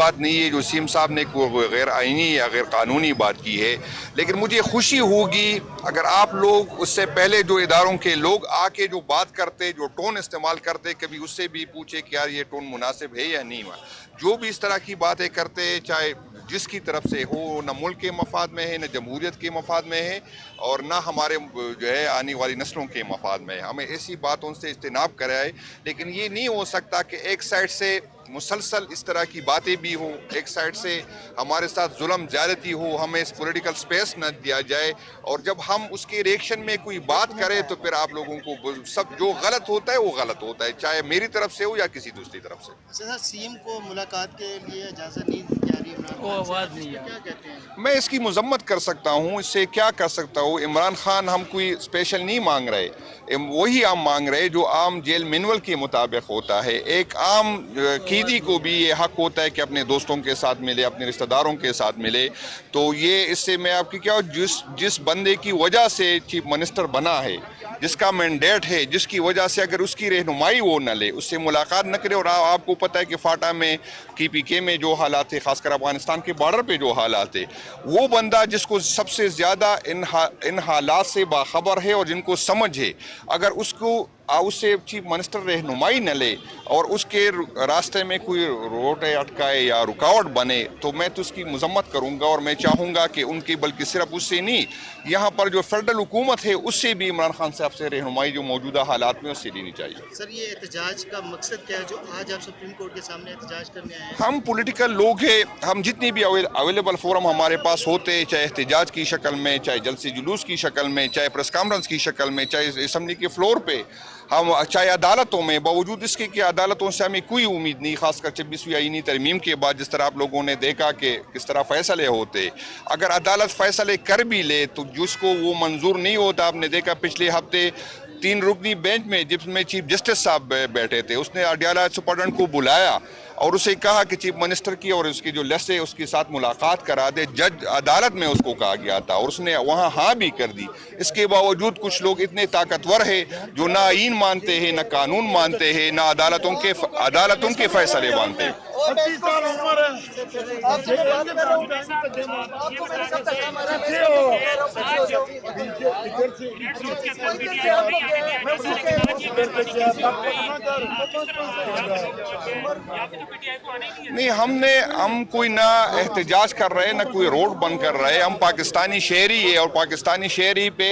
بات نہیں ہے جو سیم صاحب نے کوئی غیر آئینی یا غیر قانونی بات کی ہے، لیکن مجھے خوشی ہوگی اگر آپ لوگ اس سے پہلے جو اداروں کے لوگ آ کے جو بات کرتے، جو ٹون استعمال کرتے، کبھی اس سے بھی پوچھے کہ یار یہ ٹون مناسب ہے یا نہیں ہوا۔ جو بھی اس طرح کی باتیں کرتے، چاہے جس کی طرف سے ہو، نہ ملک کے مفاد میں ہے، نہ جمہوریت کے مفاد میں ہے، اور نہ ہمارے جو ہے آنے والی نسلوں کے مفاد میں ہے۔ ہمیں ایسی باتوں سے اجتناب کرائے، لیکن یہ نہیں ہو سکتا کہ ایک سائڈ سے مسلسل اس طرح کی باتیں بھی ہوں، ایک سائڈ سے ہمارے ساتھ ظلم زیادتی ہو، ہمیں اس پولیٹیکل سپیس نہ دیا جائے، اور جب ہم اس کے ریئیکشن میں کوئی بات کریں تو پھر آپ لوگوں کو سب جو غلط ہوتا ہے وہ غلط ہوتا ہے، چاہے میری طرف سے ہو یا کسی دوسری طرف سے۔ سر سی ایم کو ملاقات کے لیے اجازت نہیں جاری کیا کہتے ہیں؟ میں اس کی مذمت کر سکتا ہوں، اس سے کیا کر سکتا ہوں؟ عمران خان ہم کوئی اسپیشل نہیں مانگ رہے، وہی ہم مانگ رہے جو عام جیل مینول کے مطابق ہوتا ہے۔ ایک عام قیدی کو بھی یہ حق ہوتا ہے کہ اپنے دوستوں کے ساتھ ملے، اپنے رشتہ داروں کے ساتھ ملے۔ تو یہ اس سے میں آپ کی کیا جس بندے کی وجہ سے چیف منسٹر بنا ہے، جس کا مینڈیٹ ہے، جس کی وجہ سے اگر اس کی رہنمائی وہ نہ لے، اس سے ملاقات نہ کرے، اور آپ کو پتہ ہے کہ فاٹا میں KPK میں جو حالات تھے، خاص کر افغانستان کے بارڈر پہ جو حالات تھے، وہ بندہ جس کو سب سے زیادہ ان حالات سے باخبر ہے اور جن کو سمجھ ہے، اگر اس سے چیف منسٹر رہنمائی نہ لے اور اس کے راستے میں کوئی روٹے اٹکائے یا رکاوٹ بنے، تو میں تو اس کی مذمت کروں گا، اور میں چاہوں گا کہ ان کی بلکہ صرف اس سے نہیں، یہاں پر جو فیڈرل حکومت ہے اس سے بھی عمران خان صاحب سے رہنمائی جو موجودہ حالات میں اس سے لینی چاہیے۔ سر یہ احتجاج کا مقصد کیا ہے جو آج آپ سپریم کورٹ کے سامنے احتجاج کرنے آئے ہیں؟ ہم پولیٹیکل لوگ ہیں، ہم جتنی بھی اویلیبل فورم ہمارے پاس ہوتے، چاہے احتجاج کی شکل میں، چاہے جلسے جلوس کی شکل میں، چاہے پریس کانفرنس کی شکل میں، چاہے اسمبلی کے فلور پہ، ہم چاہے عدالتوں میں، باوجود اس کے کہ عدالتوں سے ہمیں کوئی امید نہیں، خاص کر 26ویں آئینی ترمیم کے بعد جس طرح آپ لوگوں نے دیکھا کہ کس طرح فیصلے ہوتے، اگر عدالت فیصلے کر بھی لے تو جس کو وہ منظور نہیں ہوتا، آپ نے دیکھا پچھلے ہفتے 3 رکنی بینچ میں جس میں چیف جسٹس صاحب بیٹھے تھے، اس نے اڈیالہ سپرڈنٹ کو بلایا اور اسے کہا کہ چیف منسٹر کی اور اس کی جو لسٹ ہے اس کے ساتھ ملاقات کرا دے، جج عدالت میں اس کو کہا گیا تھا اور اس نے وہاں ہاں بھی کر دی۔ اس کے باوجود کچھ لوگ اتنے طاقتور ہیں جو نہ آئین مانتے ہیں، نہ قانون مانتے ہیں، نہ عدالتوں کے فیصلے مانتے ہیں۔ نہیں، ہم کوئی نہ احتجاج کر رہے، نہ کوئی روڈ بند کر رہے، ہم پاکستانی شہری ہیں، اور پاکستانی شہری پہ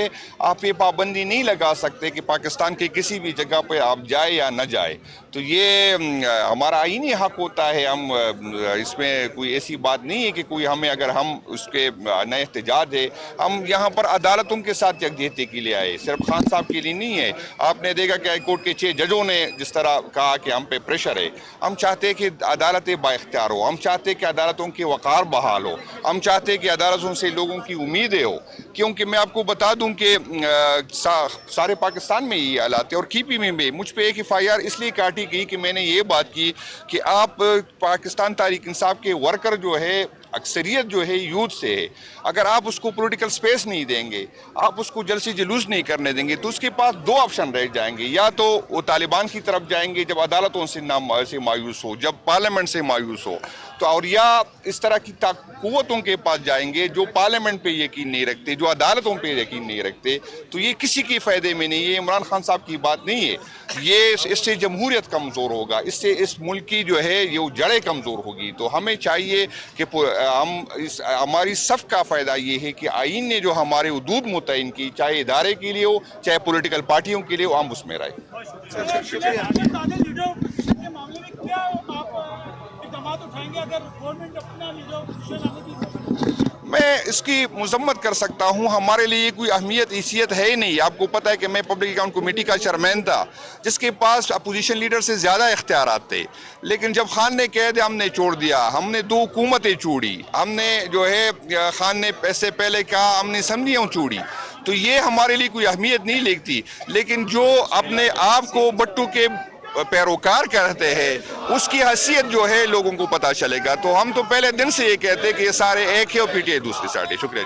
آپ یہ پابندی نہیں لگا سکتے کہ پاکستان کے کسی بھی جگہ پہ آپ جائے یا نہ جائے، تو یہ ہمارا آئینی حق ہوتا ہے۔ ہم اس میں کوئی ایسی بات نہیں ہے کہ کوئی ہمیں اگر ہم اس کے نئے احتجاج ہے، ہم یہاں پر عدالتوں کے ساتھ یکجہتی کے لیے آئے، صرف خان صاحب کے لیے نہیں ہے۔ آپ نے دیکھا کہ ہائی کورٹ کے 6 ججوں نے جس طرح کہا کہ ہم پہ پریشر ہے، ہم چاہتے کہ عدالتیں با اختیار ہو، ہم چاہتے کہ عدالتوں کے وقار بحال ہو، ہم چاہتے کہ عدالتوں سے لوگوں کی امیدیں ہو، کیونکہ میں آپ کو بتا دوں کہ سارے پاکستان میں یہ حالات ہے، اور KP میں بھی مجھ پہ ایک FIR اس لیے کاٹی گئی کہ میں نے یہ بات کی کہ آپ پاکستان تحریک انصاف کے ورکر جو ہے، اکثریت جو ہے یوتھ سے ہے، اگر آپ اس کو پولیٹیکل سپیس نہیں دیں گے، آپ اس کو جلسے جلوس نہیں کرنے دیں گے، تو اس کے پاس 2 آپشن رہ جائیں گے، یا تو وہ طالبان کی طرف جائیں گے جب عدالتوں سے مایوس ہو، جب پارلیمنٹ سے مایوس ہو، تو اور یا اس طرح کی قوتوں کے پاس جائیں گے جو پارلیمنٹ پہ یقین نہیں رکھتے، جو عدالتوں پہ یقین نہیں رکھتے، تو یہ کسی کے فائدے میں نہیں، یہ عمران خان صاحب کی بات نہیں ہے، یہ اس سے جمہوریت کمزور ہوگا، اس سے اس ملک کی جو ہے یہ جڑیں کمزور ہوگی۔ تو ہمیں چاہیے کہ ہماری صف کا فائدہ یہ ہے کہ آئین نے جو ہمارے حدود متعین کی، چاہے ادارے کے لیے ہو، چاہے پولیٹیکل پارٹیوں کے لیے ہو، ہم اس میں رہے۔ میں اس کی مذمت کر سکتا ہوں، ہمارے لیے کوئی اہمیت حیثیت ہے ہی نہیں۔ آپ کو پتہ ہے کہ میں پبلک اکاؤنٹ کمیٹی کا چیئرمین تھا جس کے پاس اپوزیشن لیڈر سے زیادہ اختیارات تھے، لیکن جب خان نے کہہ دیا ہم نے چھوڑ دیا، ہم نے 2 حکومتیں چھوڑی، ہم نے جو ہے خان نے پیسے پہلے کہا ہم نے اسمبلیاں چھوڑی، تو یہ ہمارے لیے کوئی اہمیت نہیں لگتی، لیکن جو اپنے آپ کو بٹو کے پیروکار کہتے ہیں اس کی حیثیت جو ہے لوگوں کو پتہ چلے گا۔ تو ہم تو پہلے دن سے یہ کہتے کہ یہ سارے ایک ہے اور PTI دوسری سائڈ ہے۔ شکریہ۔